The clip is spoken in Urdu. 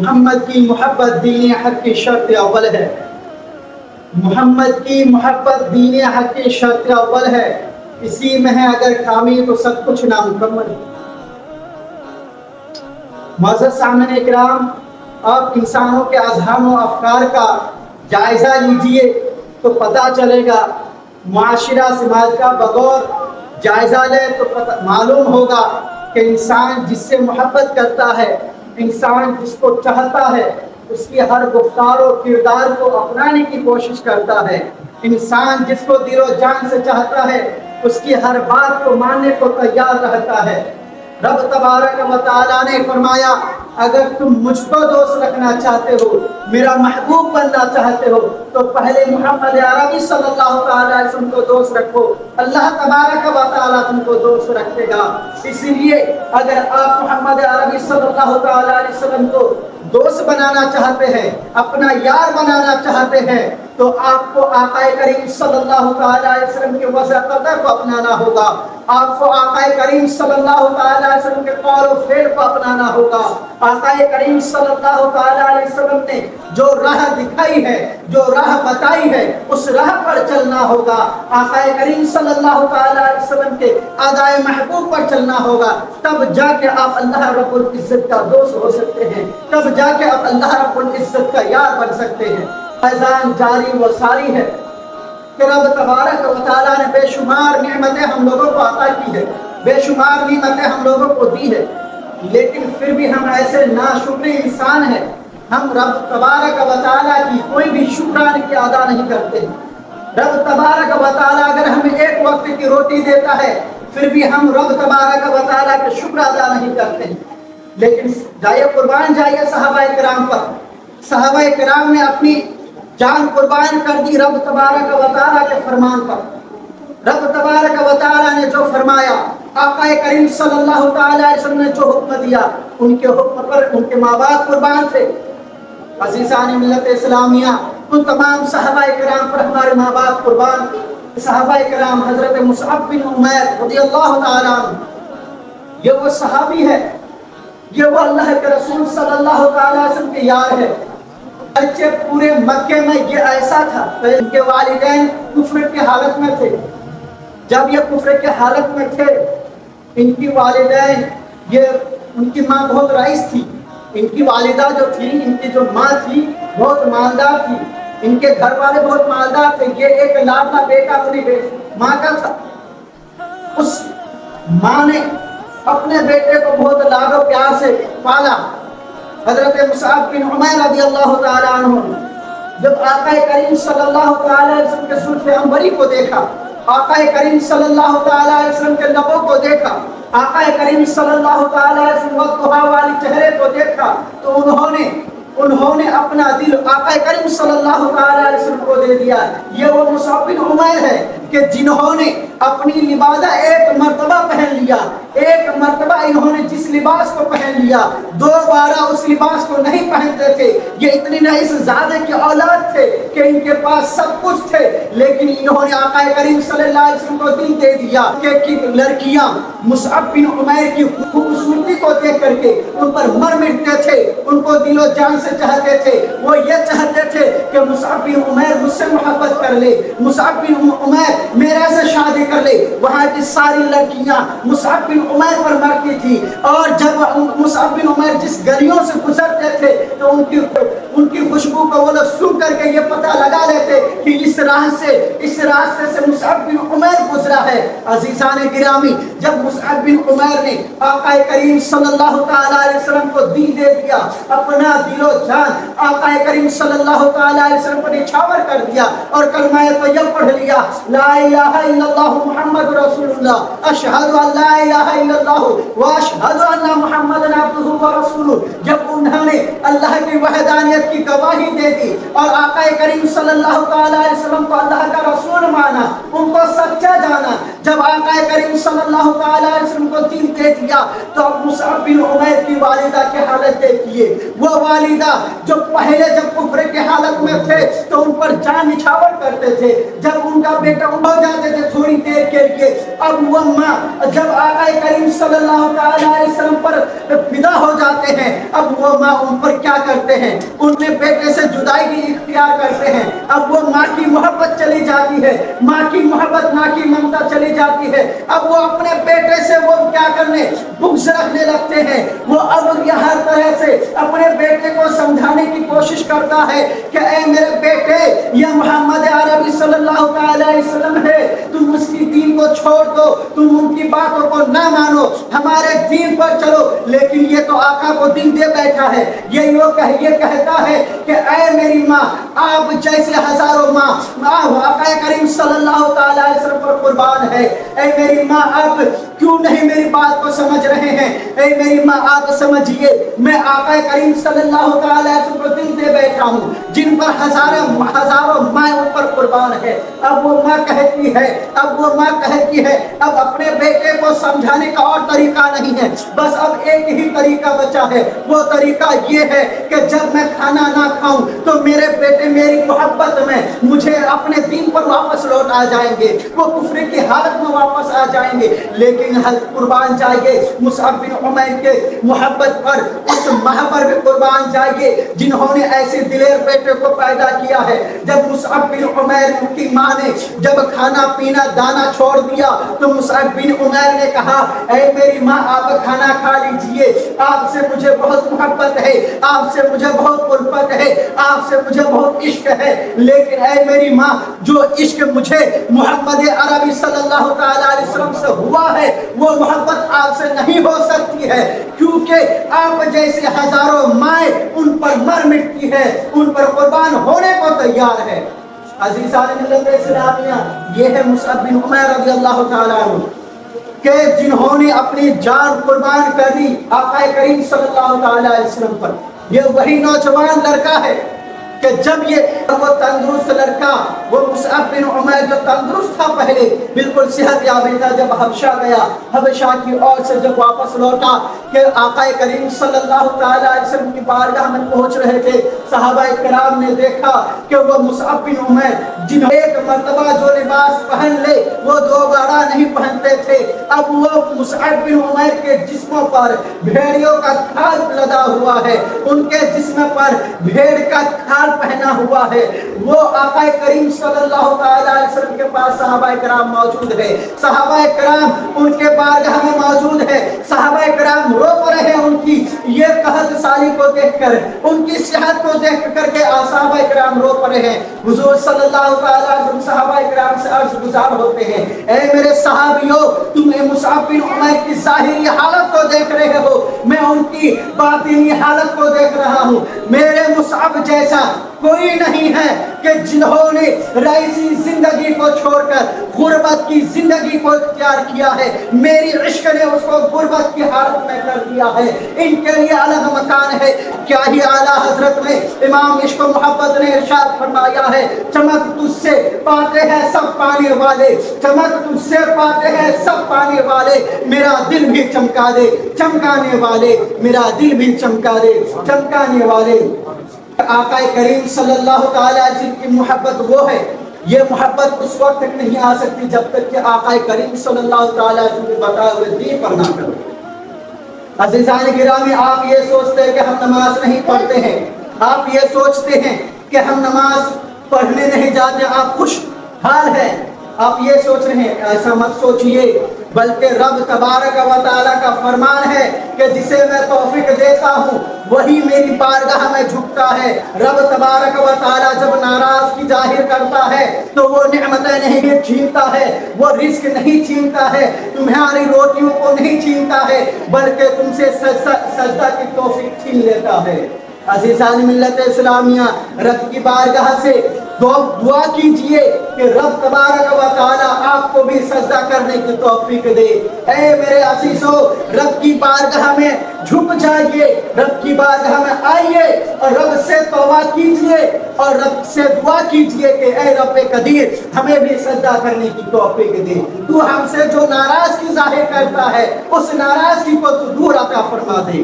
محمد کی محبت دین حق کی شرط اول ہے، محمد کی محبت دین حق کی شرط اول ہے، اسی میں ہے اگر خامی تو سب کچھ نامکمل۔ معزز سامعین اکرام، آپ انسانوں کے اذہان و افکار کا جائزہ لیجئے تو پتہ چلے گا، معاشرہ سماج کا بغور جائزہ لے تو معلوم ہوگا کہ انسان جس سے محبت کرتا ہے، انسان جس کو چاہتا ہے، اس کی ہر گفتار و کردار کو اپنانے کی کوشش کرتا ہے، انسان جس کو دل و جان سے چاہتا ہے، اس کی ہر بات کو ماننے کو تیار رہتا ہے۔ رب تبارک و تعالیٰ نے فرمایا، اگر تم مجھ کو دوست رکھنا چاہتے ہو، میرا محبوب بننا چاہتے ہو، تو پہلے محمد عربی صلی اللہ علیہ وسلم کو دوست رکھو، اللہ تبارک و تعالیٰ تم کو دوست رکھے گا۔ اس لیے اگر آپ محمد عربی صلی اللہ علیہ وسلم کو دوست بنانا چاہتے ہیں، اپنا یار بنانا چاہتے ہیں، تو آپ کو آقا کریم صلی اللہ علیہ وسلم کے وضع قدر کو اپنانا ہوگا، آپ کو آقا کریم صلی اللہ علیہ وسلم کے قول و فعل کو اپنانا ہوگا۔ آقا کریم صلی اللہ علیہ وسلم نے جو راہ دکھائی ہے، جو راہ بتائی ہے، اس راہ پر چلنا ہوگا۔ آقا کریم صلی اللہ علیہ وسلم کے ادائے محبوب پر چلنا ہوگا، تب جا کے آپ اللہ رب العزت کا دوست ہو سکتے ہیں، تب جا کے آپ اللہ رب العزت کا یار بن سکتے ہیں۔ فیضان جاری و ساری ہے کہ رب تبارک و تعالیٰ نے بے شمار نعمتیں ہم لوگوں کو عطا کی ہے، بے شمار نعمتیں ہم لوگوں کو دی ہے، لیکن پھر بھی ہم ایسے ناشکر انسان ہیں، ہم رب تبارک و تعالیٰ کی کوئی بھی شکرانہ کی ادا نہیں کرتے۔ رب تبارک و تعالیٰ اگر ہمیں ایک وقت کی روٹی دیتا ہے، پھر بھی ہم رب تبارک و تعالیٰ کا شکر ادا نہیں کرتے۔ لیکن جائیے قربان جائیے صحابہ کرام پر، صحابہ کرام نے اپنی جان قربان کر دی رب تبارک و تعالیٰ کے فرمان پر۔ رب تبارک و تعالیٰ نے جو فرمایا، آقا کریم صلی اللہ علیہ وسلم نے جو حکم دیا، ان کے حکم پر ان کے ماں باپ قربان تھے۔ عزیزان ملت اسلامیہ، ان تمام صحابہ کرام پر ہمارے ماں باپ قربان۔ صحابہ کرام حضرت مصعب بن عمیر رضی اللہ تعالیٰ عنہ، یہ وہ صحابی ہے، یہ وہ اللہ کے رسول صلی اللہ علیہ وسلم کے یار ہے۔ اگرچہ پورے مکے میں یہ ایسا تھا کہ ان کے والدین کفر کی حالت میں تھے، جب یہ کفر کی حالت میں تھے، ان کی والدین، ان کی ماں بہت رئیس تھی، ان کی والدہ جو تھی، ان کی جو ماں تھی بہت مالدار تھی، ان کے گھر والے بہت مالدار تھے، یہ ایک لاڈلا بیٹا اپنی ماں کا تھا۔ اس ماں نے اپنے بیٹے کو بہت لاڈ و پیار سے پالا۔ حضرت مصعب بن عمیر رضی اللہ تعالیٰ عنہ جب آقا کریم صلی اللہ علیہ وسلم کے زلف عنبری کو دیکھا، آقا کریم صلی اللہ علیہ وسلم کے لبوں کو دیکھا، آقا کریم صلی اللہ علیہ وسلم والضحیٰ والی چہرے کو دیکھا، تو انہوں نے اپنا دل آقا کریم صلی اللہ علیہ وسلم کو دے دیا۔ یہ وہ مصعب بن عمیر ہے کہ جنہوں نے اپنی لبادہ ایک مرتبہ پہن لیا، ایک مرتبہ انہوں نے جس لباس کو پہن لیا، دوبارہ اس لباس کو نہیں پہنتے تھے۔ یہ اتنی نہ زیادہ کی اولاد تھے کہ ان کے پاس سب کچھ تھے، لیکن انہوں نے آقا کریم صلی اللہ علیہ وسلم کو دل دے دیا کہ لڑکیاں مصعب بن عمیر کی خوبصورتی کو دیکھ کر کے ان پر مر مٹتے تھے، ان کو دل و جان سے چاہتے تھے۔ وہ یہ چاہتے تھے کہ مصعب بن عمیر مجھ سے محبت کر لے، مصعب بن عمیر میرے سے شادی کر لے۔ وہاں کی ساری لڑکیاں مصعب بن عمیر پر مرتی تھی، اور جب مصعب بن عمیر جس گلیوں سے گزرتے تھے تو ان کی خوشبو کو وہ لوگ سن کر کے یہ پتہ لگا لیتے کہ اس راستے سے مصعب بن عمیر گزرا ہے۔ عزیزان گرامی، جب مصعب بن عمیر نے آقا کریم صلی اللہ علیہ وسلم کو دل دے دیا، اپنا دل و جان آقا کریم صلی اللہ علیہ وسلم کو نچھاور کر دیا اور کلمہ طیب پڑھ لیا، لا الہ الا اللہ محمد رسول اللہ، اشہد ان لا الہ الا اللہ واشہد ان محمد عبدہ ورسولہ، جب انہوں نے اللہ کی وحدانیت کی گواہی دے دی اور آقا کریم صلی اللہ علیہ وسلم کو اللہ کا رسول مانا، ان کو سچا جانا، جب آقا کریم صلی اللہ تعالیٰ علیہ وسلم کو دین دے دیا تو اب مصعب بن عمیر کی والدہ کی حالت دیکھیے. وہ والدہ جو پہلے جب کفر کی حالت میں تھے تو ان پر جان نچھاور کرتے تھے، جب ان کا بیٹا ہو جاتے تھے تھوڑی دیر کے لیے، اب وہ ماں جب آقا کریم صلی اللہ تعالیٰ علیہ وسلم پر فدا ہو جاتے ہیں، اب وہ ماں ان پر کیا کرتے ہیں، ان کے بیٹے سے جدائی بھی اختیار کرتے ہیں. اب وہ ماں کی محبت چلی جاتی ہے، ماں کی محبت، ماں کی ممتا چلی جاتی ہے. اب وہ اپنے بیٹے سے وہ کیا کرنے، بغض رکھنے لگتے ہیں. وہ اب یہ ہر طرح سے اپنے بیٹے کو سمجھانے کی کوشش کرتا ہے کہ اے میرے بیٹے، یہ محمد عربی صلی اللہ علیہ وسلم ہے، تم اس کی دین کو چھوڑ دو، تم ان کی باتوں کو نہ مانو، ہمارے دین پر چلو. لیکن یہ تو آقا کو دین دے بیٹھا ہے، یہ کہتا ہے کہ اے میری ماں، آپ جیسے ہزاروں ماں آقا کریم صلی اللہ تعالیٰ علیہ وسلم پر قربان ہے. اے میری ماں، آپ کیوں نہیں میری بات کو سمجھ رہے ہیں؟ اے میری ماں، آپ سمجھیے، میں آقا کریم صلی اللہ تعالیٰ علیہ وسلم کو دین دے بیٹھا ہوں جن پر ہزاروں ماں ان پر قربان ہے. اب وہ ماں کہتی ہے اب اپنے بیٹے کو سمجھانے کا اور طریقہ نہیں ہے، بس اب ایک ہی طریقہ بچا ہے. وہ طریقہ یہ ہے کہ جب میں کھانا نہ کھاؤں تو میرے بیٹے میری محبت میں مجھے اپنے دین پر واپس لوٹ آ جائیں گے، وہ کفر کی حالت میں واپس آ جائیں گے. لیکن قربان جائیے مصعب بن عمیر کے محبت پر، اس ماں پر بھی قربان جائیے جنہوں نے ایسے دلیر بیٹے کو پیدا کیا ہے. جب مصعب بن عمیر کی ماں نے جب کھانا پینا دانا چھوڑ دیا تو مصعب بن عمیر نے کہا اے میری ماں، آپ کھانا کھا لیجئے، آپ سے مجھے بہت محبت ہے، آپ سے مجھے بہت الفت ہے، آپ سے مجھے بہت عشق ہے. لیکن اے میری ماں، جو عشق مجھے محمد عربی صلی اللہ تعالیٰ علیہ وسلم سے ہوا ہے وہ محبت آپ سے نہیں ہو سکتی ہے، کیونکہ آپ جیسے ہزاروں مائیں ان پر مر مٹتی ہے، ان پر قربان ہونے کو تیار ہے. عزیزان ملت اسلامیہ، یہ ہے مصعب بن عمیر رضی اللہ تعالیٰ عنہ کہ جنہوں نے اپنی جان قربان کر دی آقا کریم صلی اللہ تعالیٰ علیہ وسلم پر. یہ وہی نوجوان لڑکا ہے کہ جب وہ تندرست لڑکا، وہ مصعب بن عمیر جو تندرست تھا پہلے، بالکل صحت یابی تھا، جب حبشہ گیا، حبشہ کی اور سے جب واپس لوٹا کہ آقا کریم صلی اللہ تعالیٰ علیہ وسلم کی بارگاہ میں پہنچ رہے تھے، صحابہ کرام نے دیکھا کہ وہ مصعب بن عمیر جنہوں ایک مرتبہ جو لباس پہن لے وہ دوبارہ نہیں پہنتے تھے، اب وہ مصعب بن عمیر کے جسموں پر بھیڑیوں کا کھال لدا ہوا ہے، ان کے جسم پر بھیڑ کا کھال پہنا ہوا ہے. وہ آقا کریم صلی اللہ تعالیٰ علیہ وسلم کے پاس صحابہ کرام موجود ہے، صحابہ کرام ان کے بارگاہ میں موجود ہے، صحابہ کرام رو پڑے ہیں ان کی یہ قحط سالی کو دیکھ کر، ان کی صحت کو دیکھ کر کے صحابہ کرام رو پڑے ہیں. حضور صلی اللہ تعالیٰ علیہ وسلم صحابہ کرام سے عرض گزار ہوتے ہیں اے میرے صحابیوں، تم مصعب بن عمیر کی ظاہری حالت کو دیکھ رہے ہو، میں ان کی باطنی حالت کو دیکھ رہا ہوں. میرے مصعب جیسا کوئی نہیں ہے کہ جنہوں نے رئیسی زندگی کو چھوڑ کر غربت کی زندگی کو اختیار کیا ہے. میری عشق نے اس کو غربت کی حالت میں کر دیا ہے. ان کے لیے الگ مکان ہے. کیا ہی اعلیٰ حضرت میں امام عشق و محبت نے ارشاد فرمایا ہے، چمک تجھ سے پاتے ہیں سب پانے والے، چمک تجھ سے پاتے ہیں سب پانے والے، میرا دل بھی چمکا دے چمکانے والے، میرا دل بھی چمکا دے چمکانے والے. آقا کریم صلی اللہ تعالیٰ علیہ وسلم کی محبت وہ ہے، یہ محبت اس وقت تک نہیں آ سکتی جب تک کہ آقا کریم صلی اللہ تعالیٰ علیہ وسلم کے بتائے ہوئے دین پر نہ کرو. عزیزان گرامی، آپ یہ سوچتے ہیں کہ ہم نماز نہیں پڑھتے ہیں، آپ یہ سوچتے ہیں کہ ہم نماز پڑھنے نہیں جاتے، آپ خوش حال ہیں، آپ یہ سوچ رہے ہیں. ایسا مت سوچئے، بلکہ رب تبارک و تعالیٰ کا فرمان ہے کہ جسے میں توفیق دیتا ہوں وہی میری بارگاہ میں جھکتا ہے. رب تبارک و تعالیٰ جب ناراضگی ظاہر کرتا ہے تو وہ نعمتیں نہیں چھینتا ہے، وہ رزق نہیں چھینتا ہے، تمہاری روٹیوں کو نہیں چھینتا ہے، بلکہ تم سے سجدہ کی توفیق چھین لیتا ہے. عزیزان ملت اسلامیہ، رب کی بارگاہ سے دعا کیجئے کہ رب تبارک و تعالیٰ آپ کو بھی سجدہ کرنے کی توفیق دے۔ اے میرے عزیزو، رب کی بارگاہ میں جھک جائیے، رب کی بارگاہ میں آئیے اور رب سے توبہ کیجئے اور رب سے دعا کیجئے کہ اے رب قدیر ہمیں بھی سجدہ کرنے کی توفیق دے۔ تو ہم سے جو ناراضگی ظاہر کرتا ہے اس ناراضگی کو تو دور عطا فرما دے۔